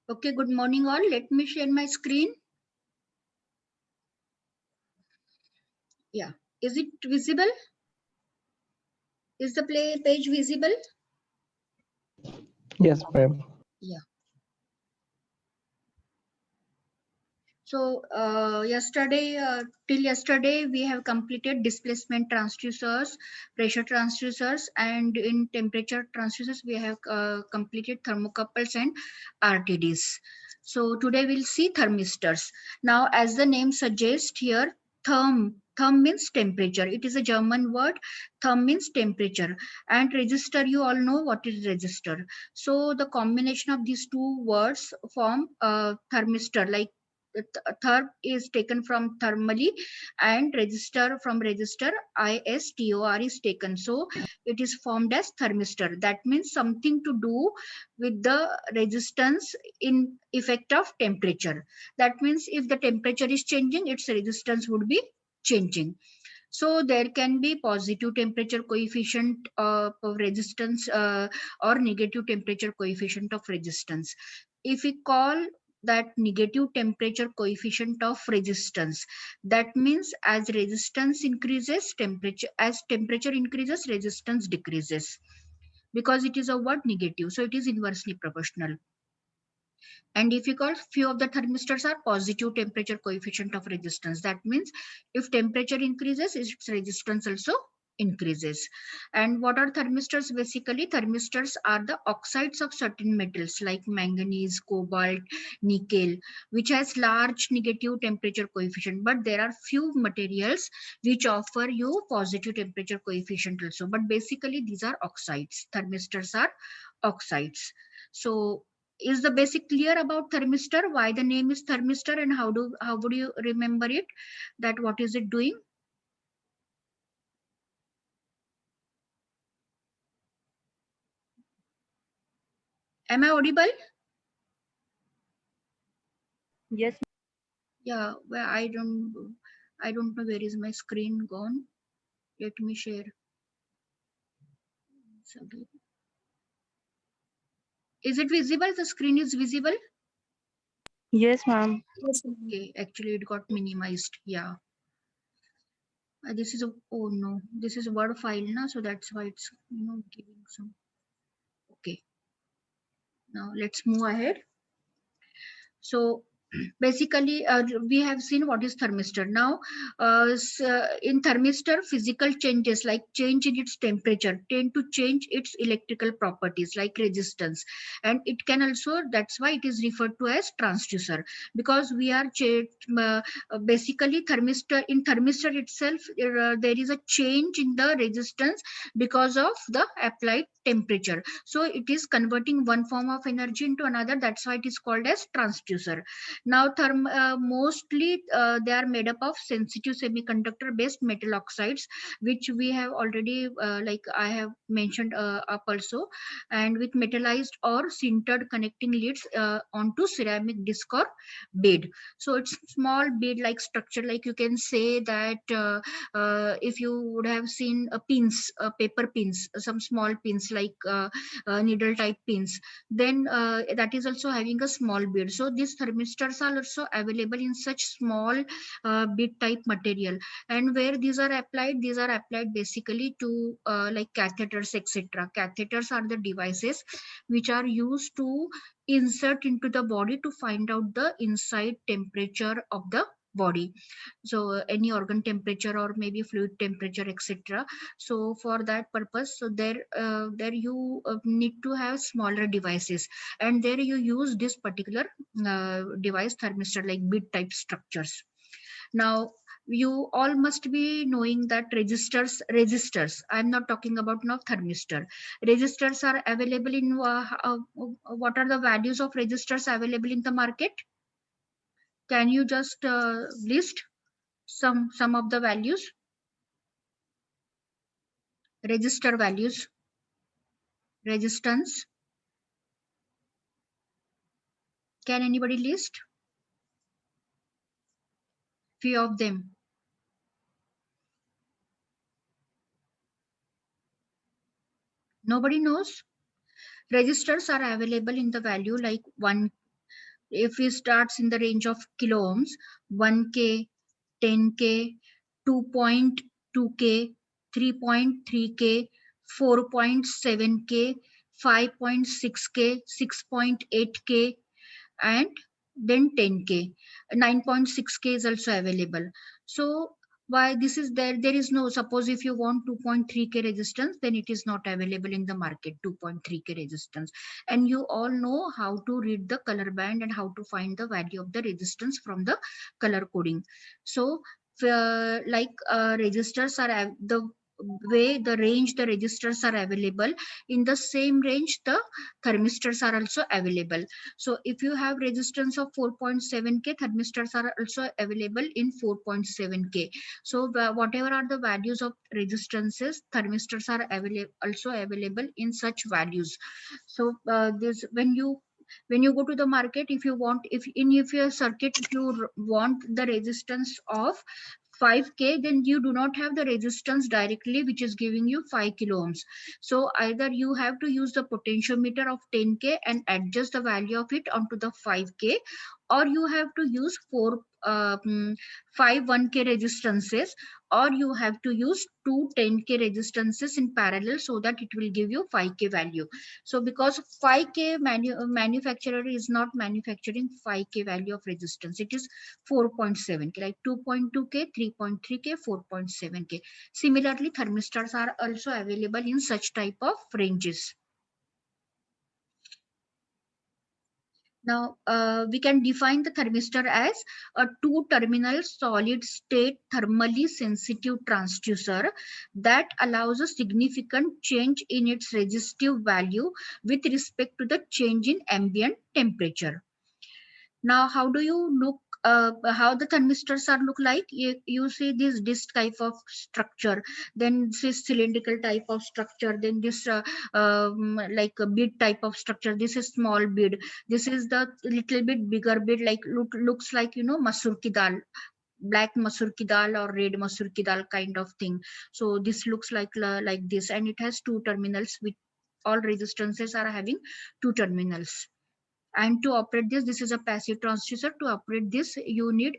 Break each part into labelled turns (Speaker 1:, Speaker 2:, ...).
Speaker 1: Okay, good morning all. Let me share my screen. Yeah, is it visible? Is the page visible?
Speaker 2: Yes, ma'am.
Speaker 1: Yeah. So till yesterday, we have completed displacement transducers, pressure transducers, and in temperature transducers, we have completed thermocouples and RTDs. So today we'll see thermistors. Now, as the name suggests here, therm means temperature. It is a German word. Therm means temperature, and register, you all know what is register. So the combination of these two words form thermistor. Like therm is taken from thermally, and register from register, ISTOR is taken. So it is formed as thermistor. That means something to do with the resistance in effect of temperature. That means if the temperature is changing, its resistance would be changing. So there can be positive temperature coefficient of resistance or negative temperature coefficient of resistance. If we call that negative temperature coefficient of resistance, that means as resistance increases, temperature increases, resistance decreases, because it is a word negative, so it is inversely proportional. And if you call, few of the thermistors are positive temperature coefficient of resistance. That means if temperature increases, its resistance also increases. And what are thermistors? Basically, thermistors are the oxides of certain metals like manganese, cobalt, nickel, which has large negative temperature coefficient. But there are few materials which offer you positive temperature coefficient also. But basically, these are oxides. Thermistors are oxides. So is the basic clear about thermistor, why the name is thermistor, and how would you remember it, that what is it doing? Am I audible?
Speaker 3: Yes.
Speaker 1: Yeah, well, I don't know where is my screen gone. Let me share. Is it visible? The screen is visible?
Speaker 3: Yes, ma'am.
Speaker 1: Okay, actually it got minimized. Yeah. This is a, oh no, this is a Word file now, so that's why it's giving some. Okay. Now let's move ahead. So basically we have seen what is thermistor. Now in thermistor, physical changes like change in its temperature tend to change its electrical properties like resistance, and it can also, that's why it is referred to as transducer, because we are basically thermistor, in thermistor itself there is a change in the resistance because of the applied temperature. So it is converting one form of energy into another. That's why it is called as transducer. Now, mostly they are made up of sensitive semiconductor based metal oxides, which we have already, like I have mentioned up also, and with metallized or sintered connecting leads onto ceramic disc or bead. So it's small bead like structure, like you can say that if you would have seen pins, paper pins, some small pins like needle type pins, then that is also having a small bead. So these thermistors are also available in such small bead type material. And where these are applied basically to like catheters, etc. Catheters are the devices which are used to insert into the body to find out the inside temperature of the body. So any organ temperature or maybe fluid temperature, etc. So for that purpose, so there you need to have smaller devices, and there you use this particular device thermistor like bead type structures. Now you all must be knowing that resistors, I'm not talking about now thermistor. Resistors are available in what are the values of resistors available in the market? Can you just list some of the values, resistor values, resistance? Can anybody list few of them? Nobody knows. Resistors are available in the value like 1 if it starts in the range of kilo ohms, 1K, 10K, 2.2K, 3.3K, 4.7K, 5.6K, 6.8K, and then 10K. 9.6K is also available. So why this is there? There is no, suppose if you want 2.3K resistance, then it is not available in the market, 2.3K resistance. And you all know how to read the color band and how to find the value of the resistance from the color coding. So registers are the way the range the registers are available, in the same range the thermistors are also available. So if you have resistance of 4.7K, thermistors are also available in 4.7K. So whatever are the values of resistances, thermistors are also available in such values. So this when you go to the market, if you want, if your circuit, if you want the resistance of 5K, then you do not have the resistance directly which is giving you 5 kilo ohms. So either you have to use the potentiometer of 10K and adjust the value of it onto the 5K, or you have to use 5 1K resistances, or you have to use two 10K resistances in parallel, so that it will give you 5K value. So because 5K manufacturer is not manufacturing 5K value of resistance, it is 4.7K, like 2.2K, 3.3K, 4.7K. Similarly, thermistors are also available in such type of ranges. Now, we can define the thermistor as a two-terminal solid-state thermally sensitive transducer that allows a significant change in its resistive value with respect to the change in ambient temperature. Now, how do you look, how the thermistors are look like? You see this disc type of structure, then this cylindrical type of structure, then this like a bead type of structure. This is small bead. This is the little bit bigger bead, like looks like, you know, masoor ki dal, black masoor ki dal or red masoor ki dal kind of thing. So this looks like this, and it has two terminals. With all resistances are having two terminals. And to operate this is a passive transducer. To operate this, you need,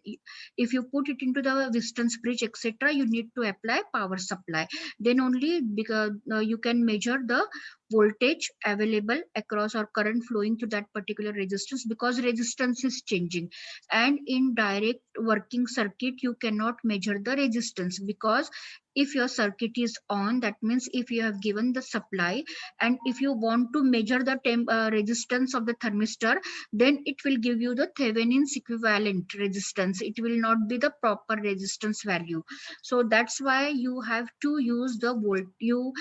Speaker 1: if you put it into the distance bridge, etc., you need to apply power supply. Then only, because you can measure the voltage available across or current flowing to that particular resistance, because resistance is changing. And in direct working circuit, you cannot measure the resistance, because if your circuit is on, that means if you have given the supply, and if you want to measure the resistance of the thermistor, then it will give you the Thevenin's equivalent resistance. It will not be the proper resistance value. So that's why you have to use the volt. You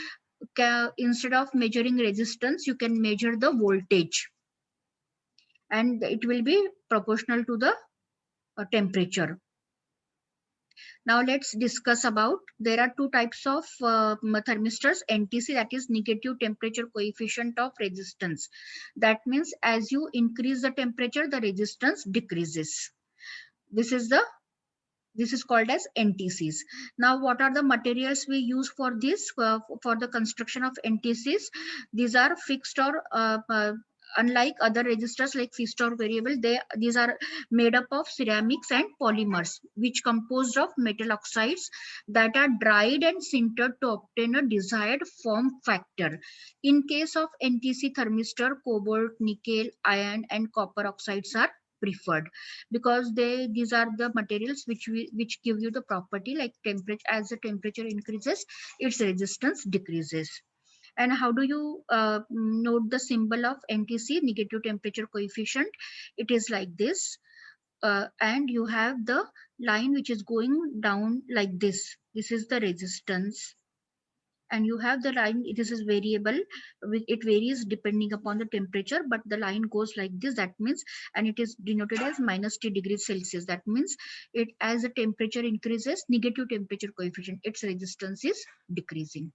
Speaker 1: can, instead of measuring resistance, you can measure the voltage, and it will be proportional to the temperature. Now let's discuss about, there are two types of thermistors, NTC, that is negative temperature coefficient of resistance. That means as you increase the temperature, the resistance decreases. This is called as NTCs. Now, what are the materials we use for this, for the construction of NTCs? These are fixed or unlike other resistors like fixed or variable, these are made up of ceramics and polymers, which composed of metal oxides that are dried and sintered to obtain a desired form factor. In case of NTC thermistor, cobalt, nickel, iron, and copper oxides are preferred, because these are the materials which give you the property, like temperature, as the temperature increases, its resistance decreases. And how do you note the symbol of NTC, negative temperature coefficient? It is like this, and you have the line which is going down like this. This is the resistance, and you have the line, this is variable, it varies depending upon the temperature, but the line goes like this. That means, and it is denoted as -T degrees Celsius. That means it, as the temperature increases, negative temperature coefficient, its resistance is decreasing.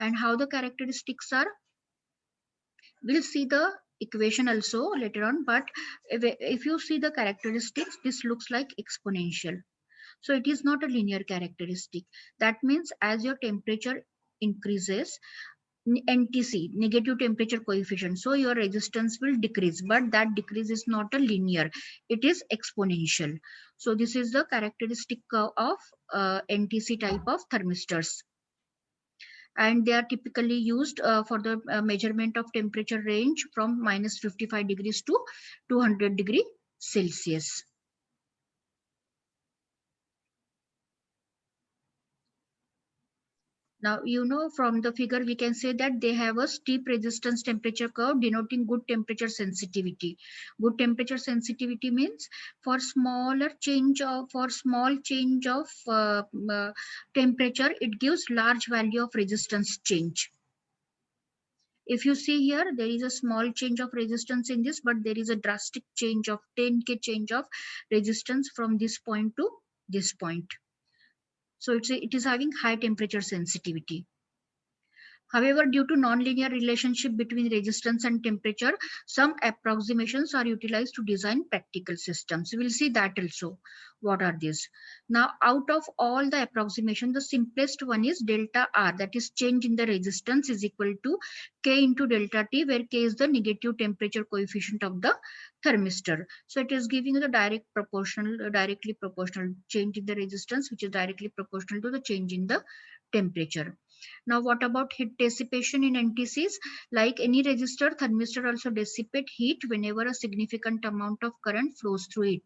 Speaker 1: And how the characteristics are, we'll see the equation also later on, but if you see the characteristics, this looks like exponential. So it is not a linear characteristic. That means as your temperature increases, NTC, negative temperature coefficient. So your resistance will decrease, but that decrease is not a linear, it is exponential. So this is the characteristic curve of NTC type of thermistors. And they are typically used for the measurement of temperature range from minus 55 degrees to 200 degree Celsius. Now, you know, from the figure, we can say that they have a steep resistance temperature curve denoting good temperature sensitivity. Good temperature sensitivity means for small change of temperature, it gives large value of resistance change. If you see here, there is a small change of resistance in this, but there is a drastic change of 10K change of resistance from this point to this point. So it is having high temperature sensitivity. However, due to nonlinear relationship between resistance and temperature, some approximations are utilized to design practical systems. We will see that also. What are these? Now, out of all the approximation, the simplest one is delta R, that is change in the resistance is equal to K into delta T, where K is the negative temperature coefficient of the thermistor. So it is giving the directly proportional change in the resistance, which is directly proportional to the change in the temperature. Now, what about heat dissipation in NTCs? Like any resistor, thermistor also dissipate heat whenever a significant amount of current flows through it.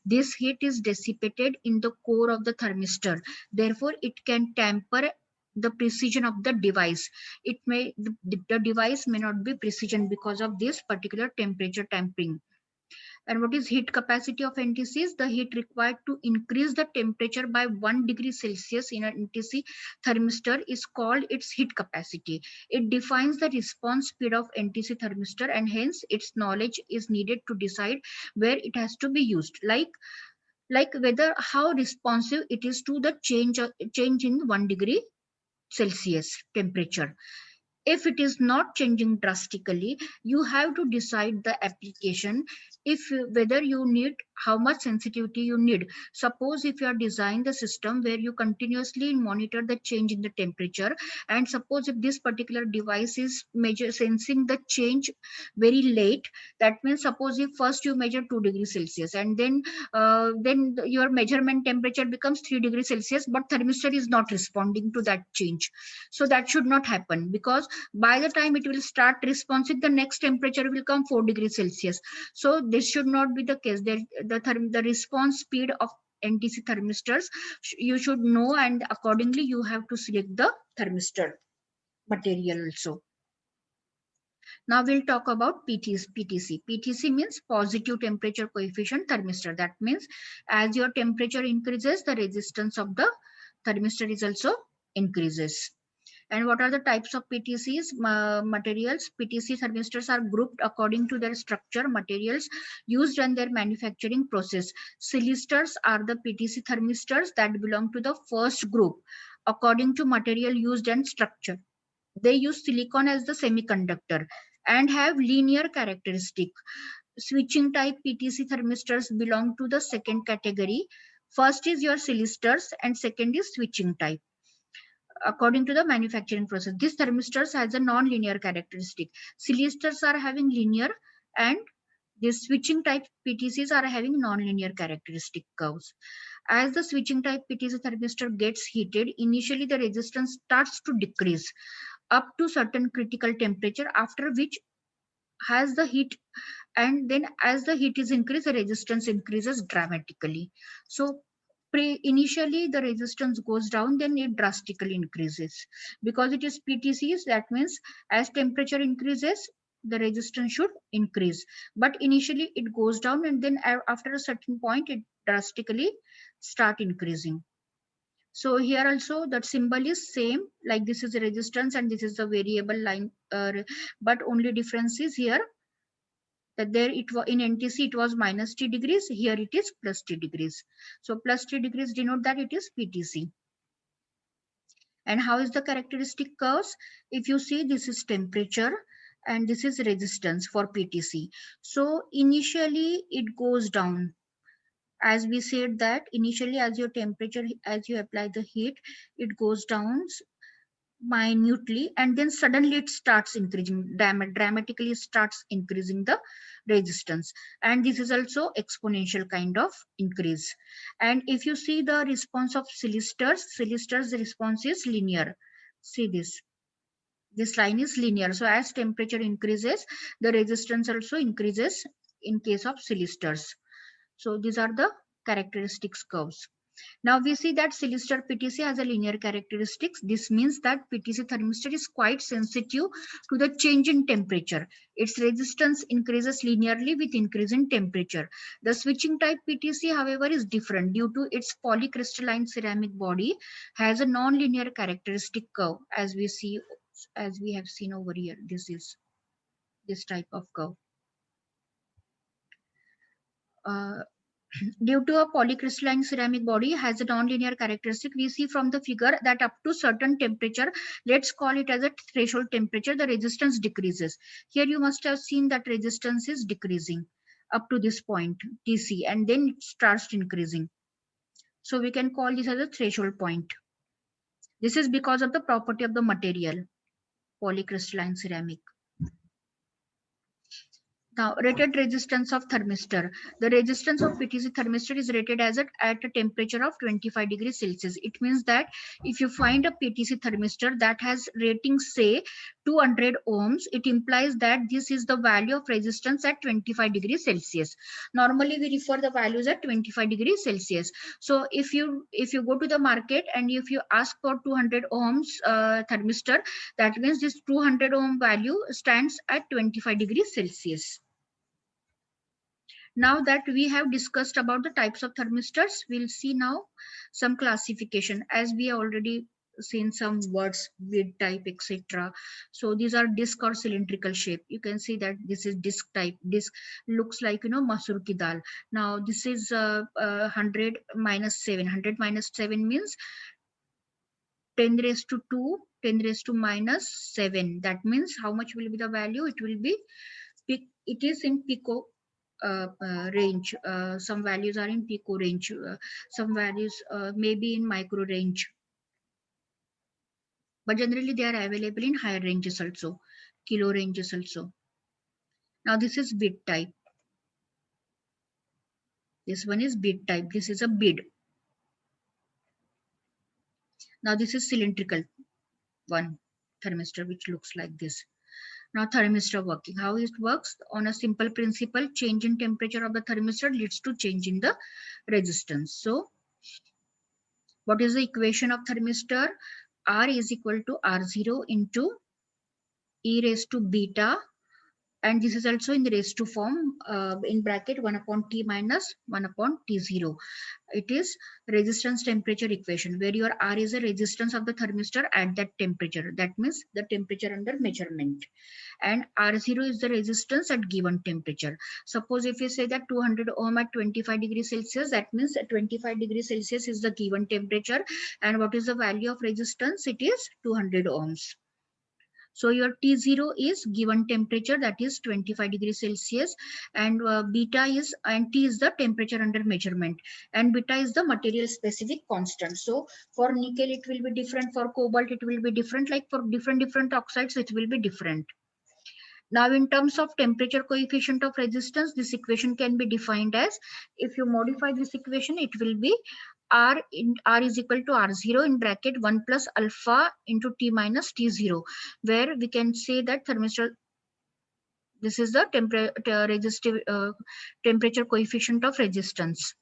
Speaker 1: This heat is dissipated in the core of the thermistor. Therefore, it can tamper the precision of the device. The device may not be precision because of this particular temperature tampering. And what is heat capacity of NTCs? The heat required to increase the temperature by 1 degree Celsius in an NTC thermistor is called its heat capacity. It defines the response speed of NTC thermistor, and hence its knowledge is needed to decide where it has to be used. Like whether how responsive it is to the change in 1 degree Celsius temperature. If it is not changing drastically, you have to decide the application, if whether you need, how much sensitivity you need. Suppose if you are designing the system where you continuously monitor the change in the temperature, and suppose if this particular device is sensing the change very late, that means suppose if first you measure 2 degrees Celsius, and then your measurement temperature becomes 3 degrees Celsius, but thermistor is not responding to that change. So that should not happen, because by the time it will start responding, the next temperature will come 4 degrees Celsius. So this should not be the case. The response speed of NTC thermistors you should know, and accordingly you have to select the thermistor material also. Now we'll talk about PTC. PTC means positive temperature coefficient thermistor. That means as your temperature increases, the resistance of the thermistor is also increases. And what are the types of PTCs? Materials. PTC thermistors are grouped according to their structure, materials used in their manufacturing process. Silistors are the PTC thermistors that belong to the first group according to material used and structure. They use silicon as the semiconductor and have linear characteristic. Switching type PTC thermistors belong to the second category. First is your silistors and second is switching type according to the manufacturing process. This thermistors has a non-linear characteristic. Silistors are having linear, and these switching type PTCs are having non-linear characteristic curves. As the switching type PTC thermistor gets heated, initially the resistance starts to decrease up to certain critical temperature, after which has the heat, and then as the heat is increased, the resistance increases dramatically. So initially the resistance goes down, then it drastically increases. Because it is PTCs, that means as temperature increases, the resistance should increase. But initially it goes down, and then after a certain point, it drastically start increasing. So here also that symbol is same, like this is the resistance and this is the variable line, but only difference is here that there it was in NTC it was minus T degrees, here it is plus T degrees. So plus T degrees denote that it is PTC. And how is the characteristic curves? If you see, this is temperature and this is resistance for PTC. So initially it goes down. As we said that initially as your temperature, as you apply the heat, it goes down minutely, and then suddenly it starts increasing, dramatically starts increasing the resistance. And this is also exponential kind of increase. And if you see the response of silisters, the response is linear. See this line is linear. So as temperature increases, the resistance also increases in case of silisters. So these are the characteristics curves. Now we see that Celister PTC has a linear characteristics. This means that PTC thermistor is quite sensitive to the change in temperature. Its resistance increases linearly with increase in temperature. The switching type PTC, however, is different due to its polycrystalline ceramic body has a non-linear characteristic curve, as we have seen over here. This is this type of curve. Uh, Due to a polycrystalline ceramic body has a non-linear characteristic, we see from the figure that up to certain temperature, let's call it as a threshold temperature, the resistance decreases. Here you must have seen that resistance is decreasing up to this point, TC, and then it starts increasing. So we can call this as a threshold point. This is because of the property of the material, polycrystalline ceramic. Now, rated resistance of thermistor. The resistance of PTC thermistor is rated as at a temperature of 25 degrees Celsius. It means that if you find a PTC thermistor that has rating, say, 200 ohms, it implies that this is the value of resistance at 25 degrees Celsius. Normally, we refer the values at 25 degrees Celsius. So if you go to the market and if you ask for 200 ohms thermistor, that means this 200 ohm value stands at 25 degrees Celsius. Now that we have discussed about the types of thermistors, we'll see now some classification, as we already seen some words with type, etc. So these are disc or cylindrical shape. You can see that this is disc type. Disc looks like, masoor ki dal. Now this is 100 minus 7. 100 minus 7 means 10 raised to 2, 10 raised to minus 7. That means how much will be the value? It will be, it is in pico range. Some values are in pico range. Some values may be in micro range. But generally they are available in higher ranges also, kilo ranges also. Now this is bead type. This one is bead type. This is a bead. Now this is cylindrical one thermistor, which looks like this. Now thermistor working. How it works? On a simple principle, change in temperature of the thermistor leads to change in the resistance. So what is the equation of thermistor? R is equal to R0 into e raised to beta, and this is also in the raised to form, in bracket 1 upon T minus 1 upon T0. It is resistance temperature equation, where your R is a resistance of the thermistor at that temperature. That means the temperature under measurement. And R0 is the resistance at given temperature. Suppose if you say that 200 ohm at 25 degrees Celsius, that means at 25 degrees Celsius is the given temperature. And what is the value of resistance? It is 200 ohms. So your T0 is given temperature, that is 25 degrees Celsius, and beta is, and T is the temperature under measurement, and beta is the material specific constant. So for nickel it will be different, for cobalt it will be different, like for different oxides it will be different. Now in terms of temperature coefficient of resistance, this equation can be defined as, if you modify this equation, it will be R is equal to R0 in bracket 1 plus alpha into T minus T0, where we can say that thermistor, this is the temperature coefficient of resistance,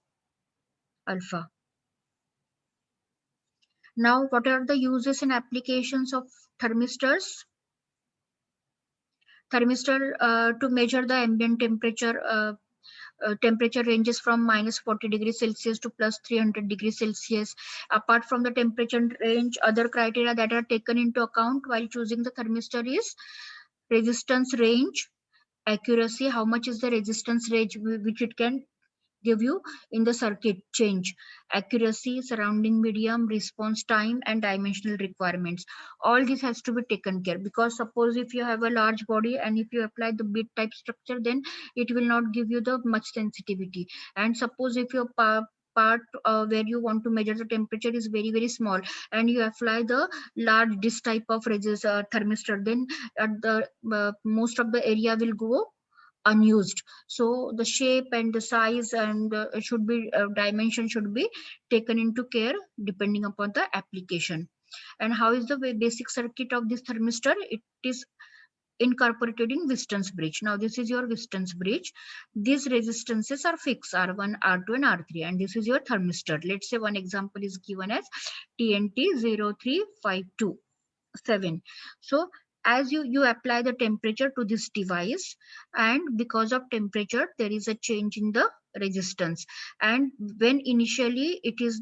Speaker 1: alpha. Now what are the uses and applications of thermistors? Thermistor to measure the ambient temperature. Temperature ranges from minus 40 degrees Celsius to plus 300 degrees Celsius. Apart from the temperature range, other criteria that are taken into account while choosing the thermistor is resistance range, accuracy, how much is the resistance range which it can give you in the circuit change, accuracy, surrounding medium, response time, and dimensional requirements. All this has to be taken care, because suppose if you have a large body and if you apply the bead type structure, then it will not give you the much sensitivity. And suppose if your part where you want to measure the temperature is very, very small, and you apply the large this type of thermistor, then at the most of the area will go unused. So the shape and the size and should be dimension should be taken into care depending upon the application. And how is the basic circuit of this thermistor? It is incorporated in Whiston's bridge. Now this is your Whiston's bridge. These resistances are fixed, R1, R2 and R3, and this is your thermistor. Let's say one example is given as TNT 03527. So as you apply the temperature to this device, and because of temperature there is a change in the resistance. And when initially it is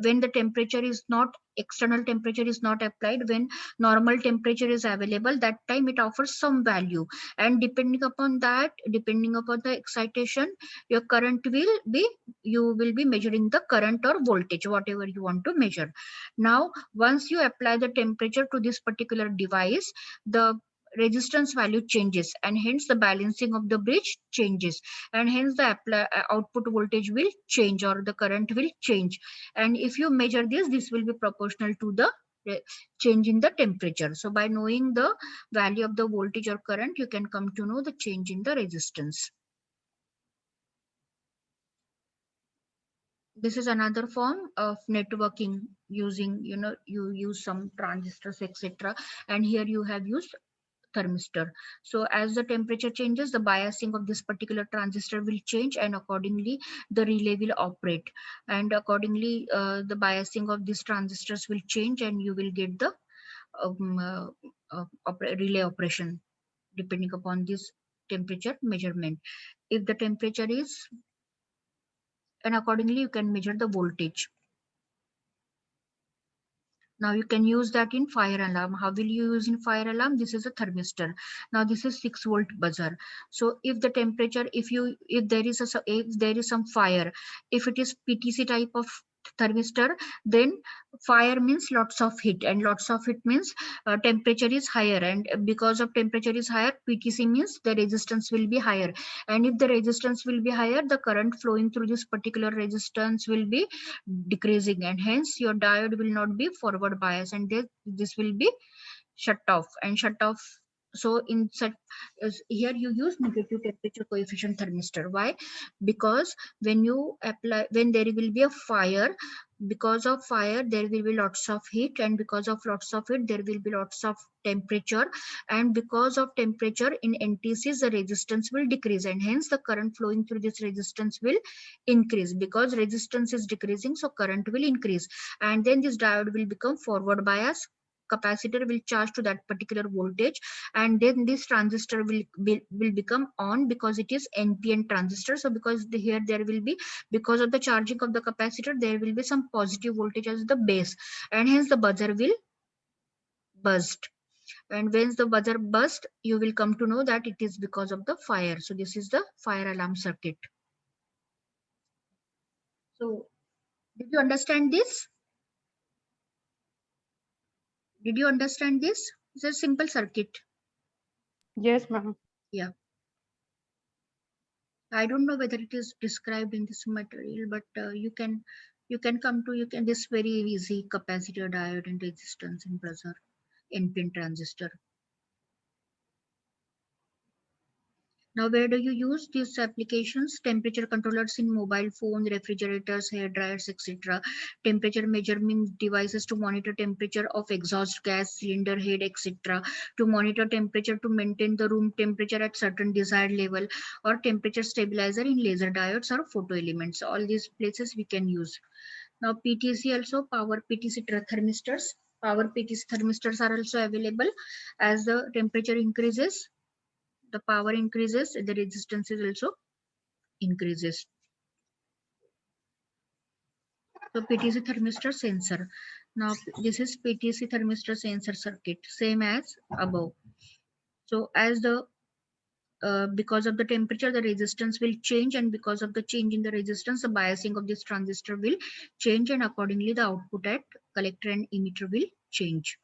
Speaker 1: when the temperature is not, external temperature is not applied, when normal temperature is available, that time it offers some value, and depending upon that, depending upon the excitation, your current will be, you will be measuring the current or voltage, whatever you want to measure. Now once you apply the temperature to this particular device, the resistance value changes, and hence the balancing of the bridge changes, and hence the output voltage will change, or the current will change. And if you measure this will be proportional to the change in the temperature. So by knowing the value of the voltage or current, you can come to know the change in the resistance. This is another form of networking using, you use some transistors, etc. And here you have used thermistor. So as the temperature changes, the biasing of this particular transistor will change, and accordingly the relay will operate, and accordingly the biasing of these transistors will change, and you will get the relay operation depending upon this temperature measurement. If the temperature is, and accordingly you can measure the voltage. Now you can use that in fire alarm. How will you use in fire alarm? This is a thermistor. Now this is 6-volt buzzer. So if the temperature, if there is some fire, if it is PTC type of thermistor, then fire means lots of heat, and lots of heat means temperature is higher, and because of temperature is higher, PTC means the resistance will be higher, and if the resistance will be higher, the current flowing through this particular resistance will be decreasing, and hence your diode will not be forward bias, and this will be shut off and shut off. So in such, here you use negative temperature coefficient thermistor. Why? Because when you apply, when there will be a fire, because of fire there will be lots of heat, and because of lots of heat there will be lots of temperature, and because of temperature in NTCs the resistance will decrease, and hence the current flowing through this resistance will increase. Because resistance is decreasing, so current will increase, and then this diode will become forward bias, capacitor will charge to that particular voltage, and then this transistor will become on, because it is NPN transistor. So because here there will be, because of the charging of the capacitor, there will be some positive voltage as the base, and hence the buzzer will burst. And when the buzzer burst, you will come to know that it is because of the fire. So this is the fire alarm circuit. So did you understand this? Did you understand this? It's a simple circuit.
Speaker 3: Yes, ma'am.
Speaker 1: Yeah. I don't know whether it is described in this material, but you can come to, you can, this very easy capacitor, diode and resistance in buzzer, NPN transistor. Now, where do you use these applications? Temperature controllers in mobile phones, refrigerators, hair dryers, etc. Temperature measurement devices to monitor temperature of exhaust gas, cylinder head, etc. To monitor temperature to maintain the room temperature at certain desired level, or temperature stabilizer in laser diodes or photo elements. All these places we can use. Now, PTC also, power PTC thermistors. Power PTC thermistors are also available. As the temperature increases, the power increases, the resistance is also increases. So PTC thermistor sensor. Now this is PTC thermistor sensor circuit, same as above. So as the because of the temperature, the resistance will change, and because of the change in the resistance, the biasing of this transistor will change, and accordingly the output at collector and emitter will change.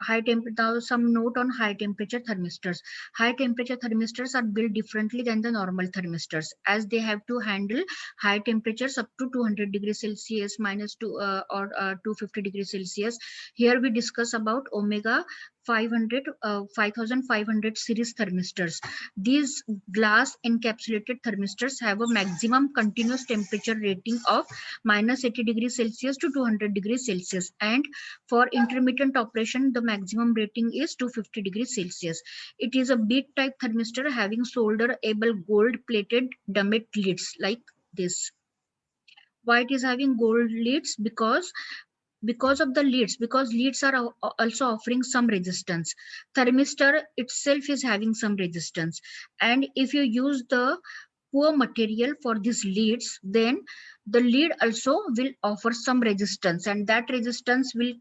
Speaker 1: Now some note on high temperature thermistors. High temperature thermistors are built differently than the normal thermistors, as they have to handle high temperatures up to 200 degrees Celsius minus 2 or 250 degrees Celsius. Here we discuss about Omega 5500 series thermistors. These glass encapsulated thermistors have a maximum continuous temperature rating of minus 80 degrees Celsius to 200 degrees Celsius, and for intermittent operation, the maximum rating is 250 degrees Celsius. It is a bead type thermistor having solder-able gold-plated dummet lids like this. Why it is having gold lids? Because of the leads, because leads are also offering some resistance. Thermistor itself is having some resistance, and if you use the poor material for these leads, then the lead also will offer some resistance, and that resistance will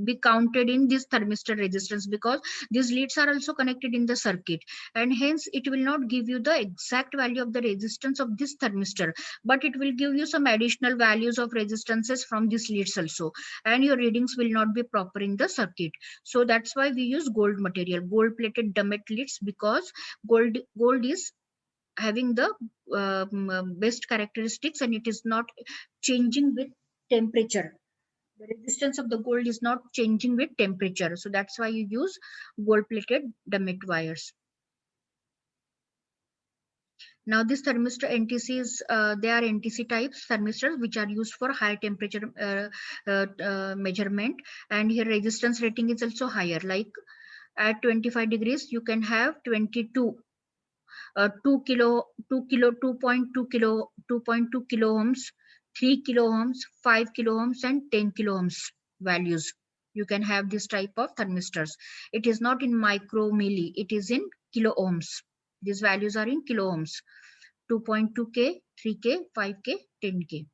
Speaker 1: be counted in this thermistor resistance, because these leads are also connected in the circuit, and hence it will not give you the exact value of the resistance of this thermistor, but it will give you some additional values of resistances from these leads also, and your readings will not be proper in the circuit. So that's why we use gold material, gold plated dummet leads, because gold is having the best characteristics, and it is not changing with temperature. The resistance of the gold is not changing with temperature, so that's why you use gold plated dummet wires. Now this thermistor NTCs, they are NTC types thermistors which are used for high temperature measurement, and here resistance rating is also higher. Like at 25 degrees you can have 22 2 kilo 2.2 kilo ohms, 3 kilo ohms, 5 kilo ohms, and 10 kilo ohms values. You can have this type of thermistors. It is not in micro milli, it is in kilo ohms. These values are in kilo ohms: 2.2K, 3K, 5K, 10K.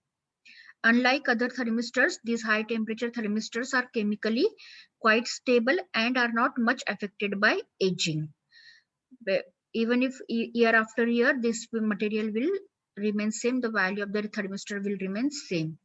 Speaker 1: Unlike other thermistors, these high temperature thermistors are chemically quite stable and are not much affected by aging. Even if year after year this material will remain same, the value of the thermistor will remain same.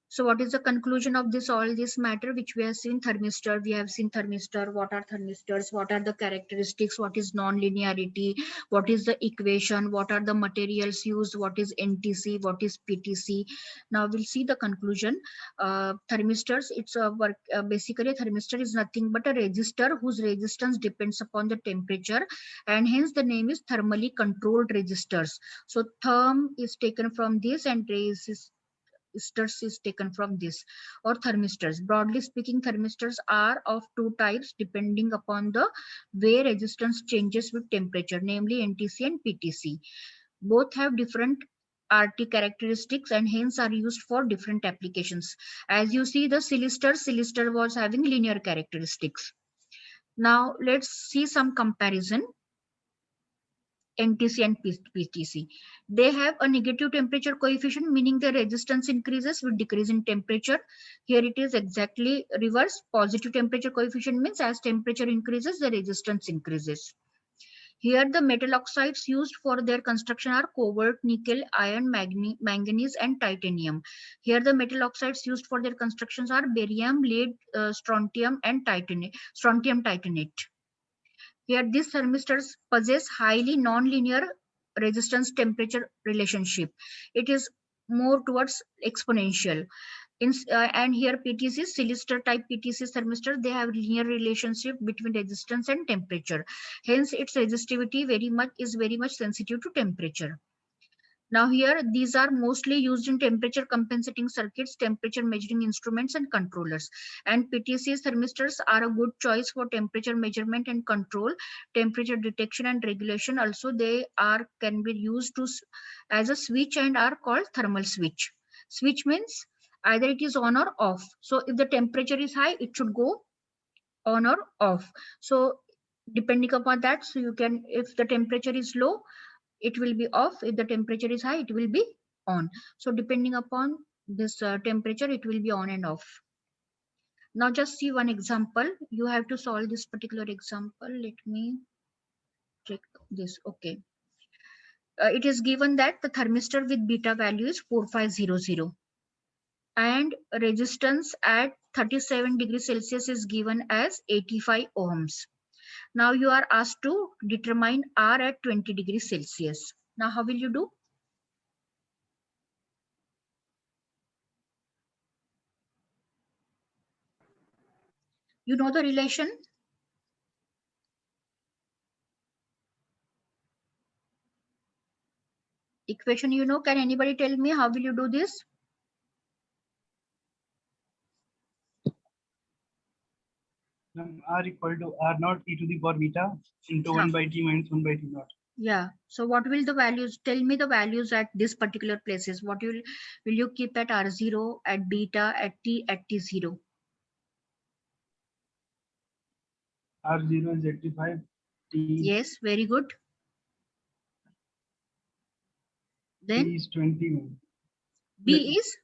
Speaker 1: So what is the conclusion of this all this matter which we have seen? Thermistor, we have seen thermistor, what are thermistors, what are the characteristics, what is non-linearity, what is the equation, what are the materials used, what is NTC, what is PTC. Now we'll see the conclusion. Thermistors, it's a work, basically a thermistor is nothing but a resistor whose resistance depends upon the temperature, and hence the name is thermally controlled resistors. So therm is taken from this and resistors is taken from this, or thermistors. Broadly speaking, thermistors are of two types depending upon the way resistance changes with temperature, namely NTC and PTC. Both have different RT characteristics and hence are used for different applications. As you see, the Cylester was having linear characteristics. Now let's see some comparison. NTC and PTC. They have a negative temperature coefficient, meaning the resistance increases with decrease in temperature. Here it is exactly reverse. Positive temperature coefficient means as temperature increases, the resistance increases. Here the metal oxides used for their construction are cobalt, nickel, iron, manganese, and titanium. Here the metal oxides used for their constructions are barium, lead, strontium, and strontium titanate. Here, these thermistors possess highly nonlinear resistance temperature relationship. It is more towards exponential. And here PTC, Cylester type PTC thermistor, they have linear relationship between resistance and temperature. Hence, its resistivity is very much sensitive to temperature. Now here, these are mostly used in temperature compensating circuits, temperature measuring instruments, and controllers. And PTC thermistors are a good choice for temperature measurement and control, temperature detection and regulation. Also, they can be used as a switch and are called thermal switch. Switch means either it is on or off. So if the temperature is high, it should go on or off. So depending upon that, so you can, if the temperature is low, it will be off. If the temperature is high, it will be on. So depending upon this temperature, it will be on and off. Now just see one example. You have to solve this particular example. Let me check this. Okay. It is given that the thermistor with beta value is 4500 and resistance at 37 degrees Celsius is given as 85 ohms. Now you are asked to determine R at 20 degrees Celsius. Now how will you do? You know the relation? Equation you know. Can anybody tell me how will you do this?
Speaker 2: R equal to R naught e to the power beta into 1 by t minus 1 by t naught.
Speaker 1: Yeah. So what will the values? Tell me the values at this particular places. What will you keep at R0, at beta, at T0?
Speaker 2: R0 is 85. T,
Speaker 1: Yes, very good. Then
Speaker 2: T is 20.
Speaker 1: B is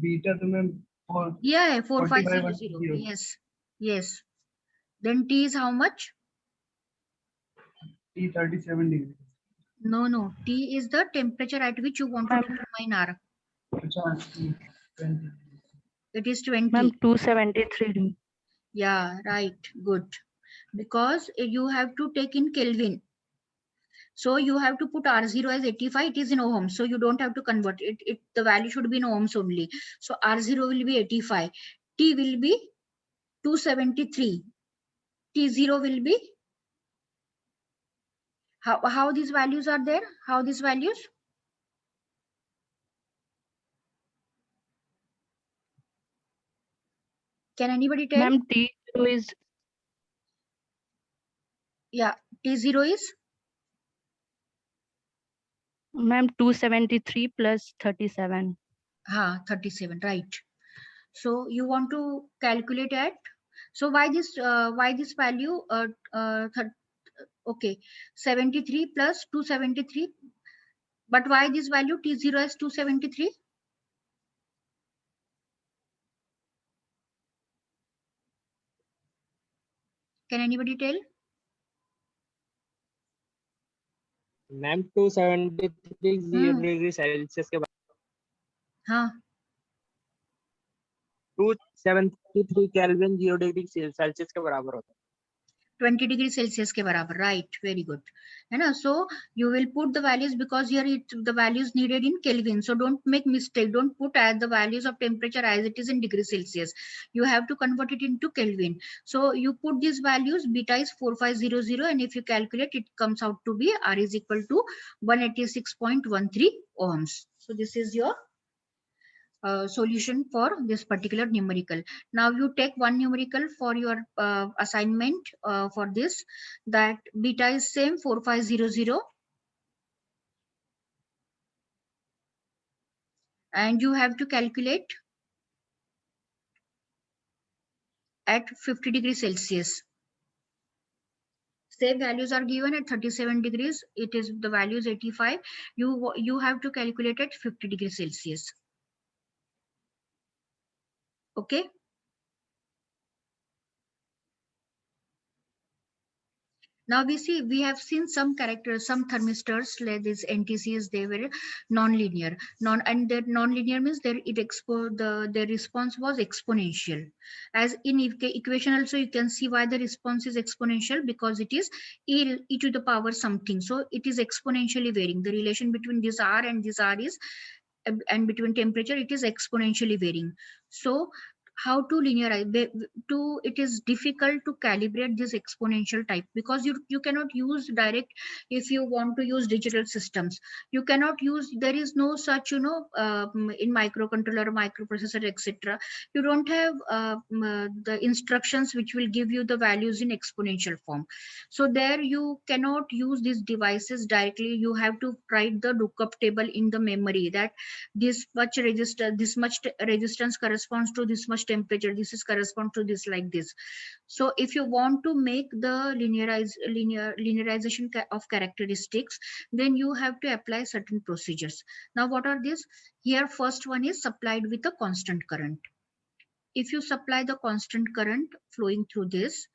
Speaker 2: Beta to मैं 4.
Speaker 1: yeah 4500.
Speaker 2: 4500.
Speaker 1: Yes, yes. Then T is how much?
Speaker 2: T 37 degrees.
Speaker 1: No. T is the temperature at which you want to determine R.
Speaker 2: T 20.
Speaker 1: It is 20.
Speaker 3: Ma'am, 273.
Speaker 1: Yeah, right. Good. Because you have to take in Kelvin. So you have to put R0 as 85. It is in ohms. So you don't have to convert it. The value should be in ohms only. So R0 will be 85. T will be 273. T0 will be how these values are there? How these values? Can anybody tell?
Speaker 3: Ma'am, T0 is,
Speaker 1: Yeah, T0 is?
Speaker 3: ma'am, 273 plus 37.
Speaker 1: 37, right. So you want to calculate at, so why this value okay, 73 plus 273, but why this value T0 is 273? Can anybody tell?
Speaker 4: Ma'am 273 degree Celsius के
Speaker 1: हाँ
Speaker 4: 273 kelvin 0 degree Celsius के बराबर होता है
Speaker 1: 20 degree Celsius के बराबर, right? Very good. है ना? So you will put the values because here the values needed in Kelvin. So don't make mistake. Don't put as the values of temperature as it is in degree Celsius. You have to convert it into Kelvin. So you put these values. Beta is 4500, and if you calculate, it comes out to be R is equal to 186.13 ohms. So this is your solution for this particular numerical. Now you take one numerical for your assignment for this, that beta is same 4500, and you have to calculate at 50 degrees Celsius. Same values are given at 37 degrees. It is the value is 85. You have to calculate at 50 degrees Celsius. Okay. Now we have seen some characters, some thermistors like these NTCs, they were non-linear. And their non-linear means their response was exponential. As in equation also you can see why the response is exponential, because it is e to the power something. So it is exponentially varying. The relation between this R and this R is, and between temperature, it is exponentially varying. So how to linearize it is difficult to calibrate this exponential type, because you cannot use direct. If you want to use digital systems, you cannot use, there is no such in microcontroller, microprocessor, etc. You don't have the instructions which will give you the values in exponential form. So there you cannot use these devices directly. You have to write the lookup table in the memory, that this much resistance corresponds to this much temperature, this is correspond to this, like this. So if you want to make the linearization of characteristics, then you have to apply certain procedures. Now what are these? Here first one is supplied with a constant current. If you supply the constant current flowing through this,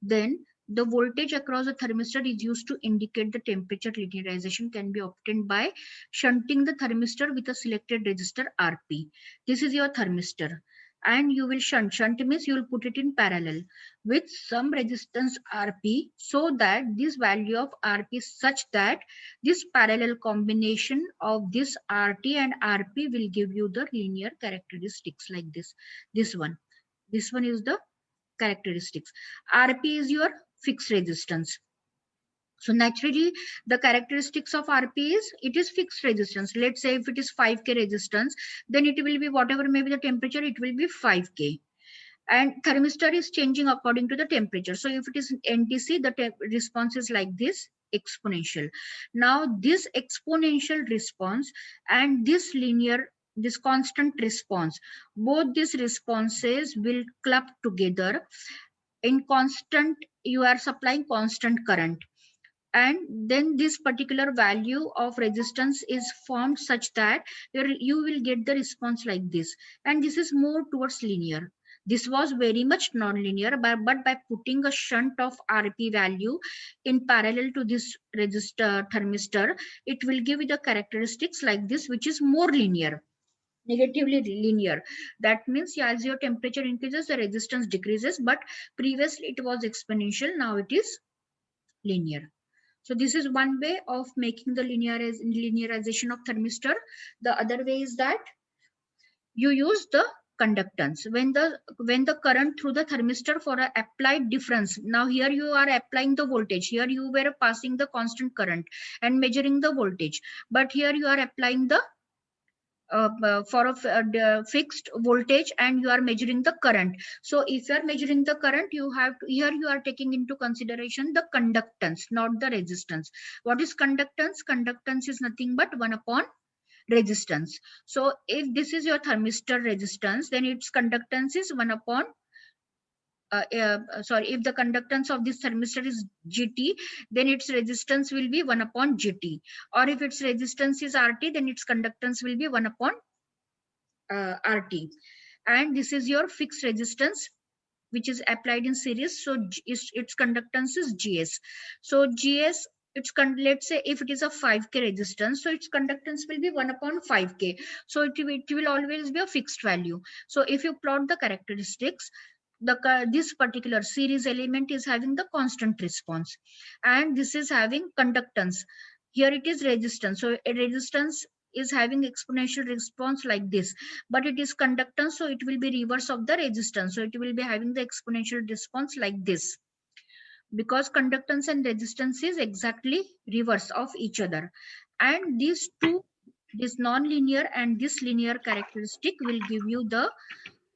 Speaker 1: then The voltage across the thermistor is used to indicate the temperature. Linearization can be obtained by shunting the thermistor with a selected resistor RP. This is your thermistor, and you will shunt. Shunt means you will put it in parallel with some resistance RP, so that this value of RP is such that this parallel combination of this RT and RP will give you the linear characteristics like this. This one is the characteristics. RP is your fixed resistance. So naturally, the characteristics of RP is, it is fixed resistance. Let's say if it is 5K resistance, then it will be whatever may be the temperature, it will be 5K. And thermistor is changing according to the temperature. So if it is NTC, the response is like this, exponential. Now this exponential response and this linear, this constant response, both these responses will club together. In constant, you are supplying constant current, and then this particular value of resistance is formed such that you will get the response like this, and this is more towards linear. This was very much non-linear, but by putting a shunt of RP value in parallel to this resistor thermistor, it will give you the characteristics like this, which is more linear, negatively linear. That means, yeah, as your temperature increases, the resistance decreases, but previously it was exponential, now it is linear. So this is one way of making the linearization of thermistor. The other way is that you use the conductance. When the current through the thermistor for a applied difference, now here you are applying the voltage, here you were passing the constant current and measuring the voltage, but here you are applying the for a fixed voltage and you are measuring the current. So if you are measuring the current, you have to, here you are taking into consideration the conductance, not the resistance. What is conductance? Conductance is nothing but 1 upon resistance. So if this is your thermistor resistance, then its conductance is 1 upon if the conductance of this thermistor is GT, then its resistance will be 1 upon GT. Or if its resistance is RT, then its conductance will be 1 upon RT. And this is your fixed resistance, which is applied in series. So its conductance is GS. So GS, let's say if it is a 5K resistance, so its conductance will be 1 upon 5K. So it will always be a fixed value. So if you plot the characteristics, this particular series element is having the constant response, and this is having conductance. Here it is resistance. So a resistance is having exponential response like this, but it is conductance, so it will be reverse of the resistance. So it will be having the exponential response like this, because conductance and resistance is exactly reverse of each other. And these two, this non-linear and this linear characteristic, will give you the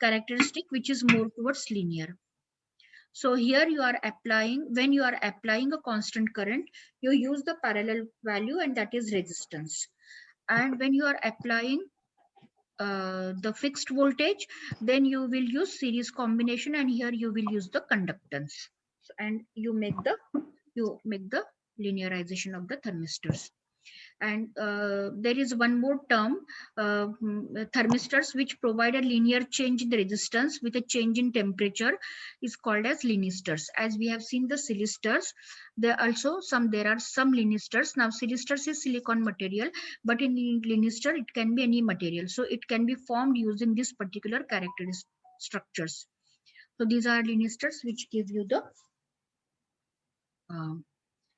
Speaker 1: characteristic which is more towards linear. So here you are applying, when you are applying a constant current, you use the parallel value, and that is resistance. And when you are applying the fixed voltage, then you will use series combination, and here you will use the conductance. And you make the linearization of the thermistors. And there is one more term, thermistors which provide a linear change in the resistance with a change in temperature is called as lenistors. As we have seen the silistors, there are some lenistors. Now silistors is silicon material, but in lenistor it can be any material. So it can be formed using this particular characteristic structures. So these are lenistors which give you the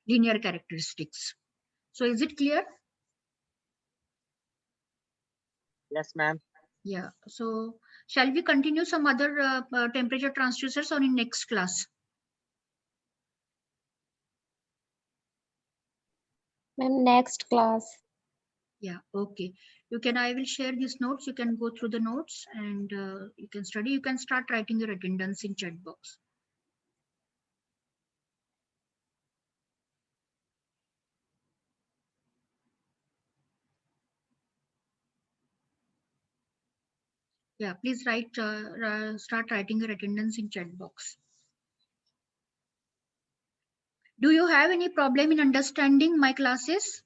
Speaker 1: linear characteristics. So is it clear?
Speaker 4: Yes, ma'am.
Speaker 1: Yeah. So shall we continue some other temperature transducers or in next class?
Speaker 5: Ma'am, next class.
Speaker 1: Yeah. Okay. I will share these notes. You can go through the notes and you can study. You can start writing your attendance in chat box. Yeah, please start writing your attendance in chat box. Do you have any problem in understanding my classes?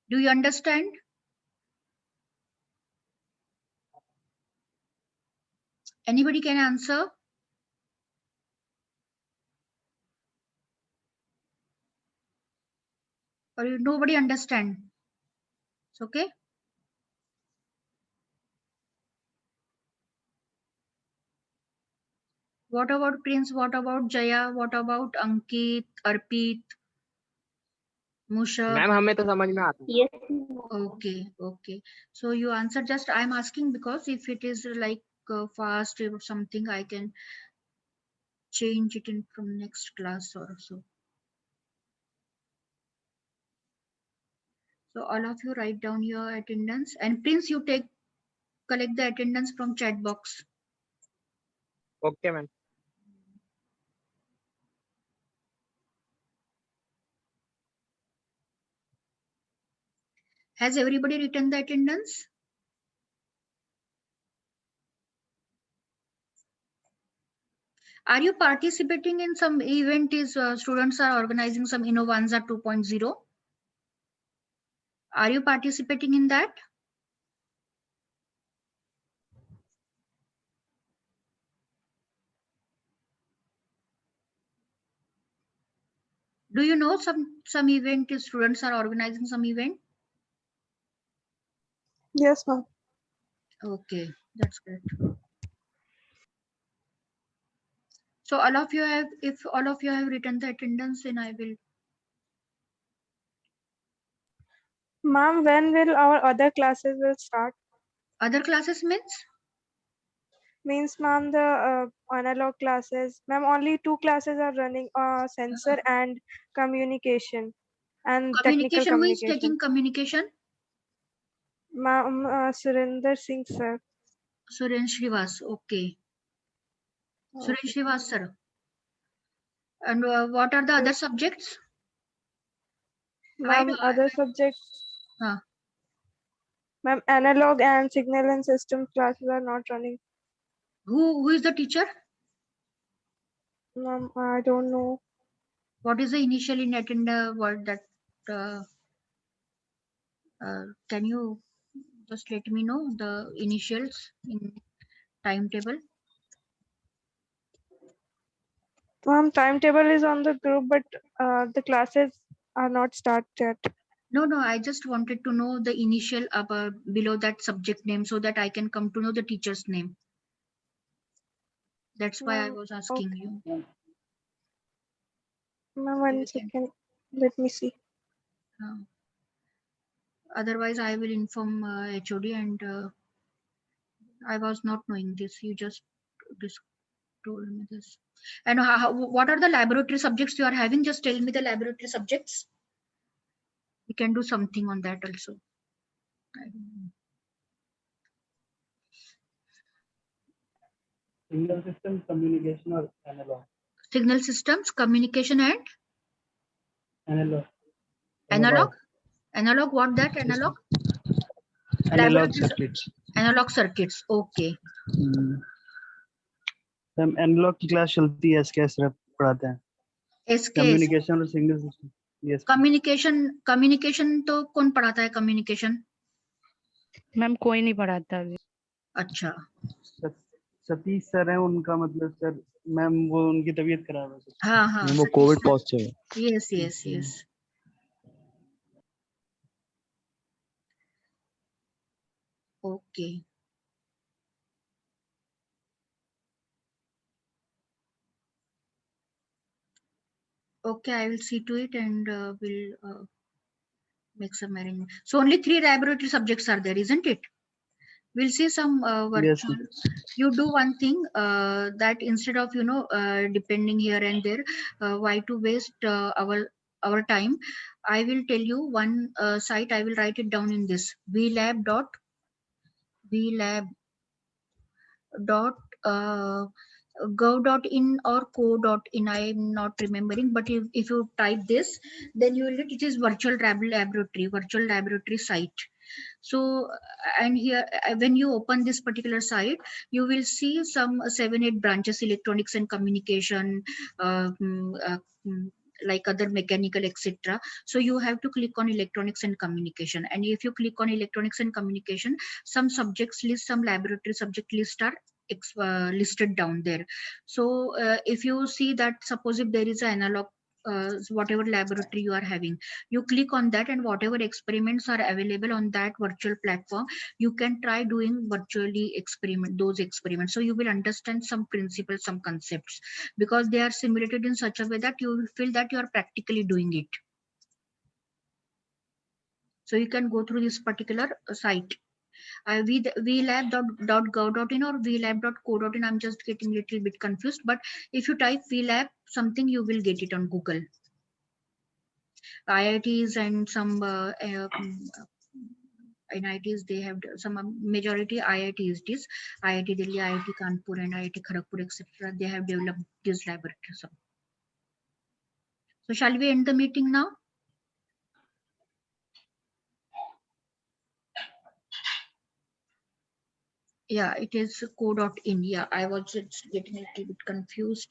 Speaker 1: Do you understand? Anybody can answer? or nobody understand? It's okay. What about Prince? What about Jaya? What about Ankit, Arpit, Musha?
Speaker 4: Ma'am हमें तो समझ में आता है.
Speaker 5: Yes.
Speaker 1: Okay, okay. So you answer just, I'm asking because if it is like fast or something, I can change it in from next class or so. So all of you write down your attendance, and Prince, you collect the attendance from chat box.
Speaker 4: Okay, ma'am.
Speaker 1: Has everybody written the attendance? Are you participating in some event? Is students are organizing some Innovanza 2.0? Are you participating in that? Do you know some event is students are organizing some event?
Speaker 6: Yes, ma'am.
Speaker 1: Okay, that's great. So all of you have, if all of you have written the attendance, then I will.
Speaker 6: Ma'am, when will our other classes will start?
Speaker 1: Other classes means?
Speaker 6: Means, ma'am, the analog classes. Ma'am, only 2 classes are running, sensor and communication and technical
Speaker 1: Communication, who is
Speaker 6: communication.
Speaker 1: taking communication?
Speaker 6: Ma'am, Surinder Singh, sir.
Speaker 1: Suren Shrivas, okay. Suren
Speaker 6: Okay.
Speaker 1: Shrivas, sir. And what are the other subjects?
Speaker 6: Ma'am, other subjects.
Speaker 1: Huh.
Speaker 6: Ma'am, analog and signal and system classes are not running.
Speaker 1: Who is the teacher?
Speaker 6: Ma'am, I don't know.
Speaker 1: What is the initial in attendance word that can you just let me know the initials in timetable?
Speaker 6: Ma'am, timetable is on the group, but the classes are not started yet.
Speaker 1: No, I just wanted to know the initial below that subject name so that I can come to know the teacher's name. That's why I was asking you.
Speaker 6: Ma'am, one second. Let me see.
Speaker 1: Otherwise, I will inform HOD, and I was not knowing this. You just told me this. And what are the laboratory subjects you are having? Just tell me the laboratory subjects. We can do something on that also. I don't know.
Speaker 2: Signal system, communication, or analog?
Speaker 1: Signal systems, communication, and
Speaker 2: Analog.
Speaker 1: Analog, what that analog?
Speaker 2: Analog circuits.
Speaker 1: Analog circuits, okay.
Speaker 2: हम analogue की class चलती है SK सिर्फ पढ़ाते हैं communication और signal system yes
Speaker 1: communication तो कौन पढ़ाता है कम्युनिकेशन
Speaker 3: मैम कोई नहीं पढ़ाता अभी
Speaker 1: अच्छा
Speaker 2: सतीश सर है उनका मतलब सर मैम वो उनकी तबीयत खराब है
Speaker 1: हाँ
Speaker 7: वो कोविड पॉजिटिव है
Speaker 1: yes okay Okay, I will see to it, and will make some arrangement. So only 3 laboratory subjects are there, isn't it? We'll see some virtual. Yes. You do one thing that instead of depending here and there, why to waste our time? I will tell you one site. I will write it down in this gov.in or co.in. I am not remembering, but if you type this, then you will get it is virtual laboratory site. So, and here when you open this particular site, you will see some 7-8 branches: electronics and communication, like other mechanical, etc. So you have to click on electronics and communication, and if you click on electronics and communication, some subjects list, some laboratory subject list are listed down there. So if you see that, suppose if there is an analog whatever laboratory you are having. You click on that, and whatever experiments are available on that virtual platform, you can try doing virtually those experiments. So you will understand some principles, some concepts, because they are simulated in such a way that you will feel that you are practically doing it. So you can go through this particular site. vlab.gov.in or vlab.co.in. I'm just getting a little bit confused, but if you type vlab something, you will get it on Google. IITs and some NITs, they have some majority IITs, IIT Delhi, IIT Kanpur, and IIT Kharagpur, etc. They have developed these laboratories. So shall we end the meeting now? Yeah, it is co.in. Yeah, I was just getting a little bit confused.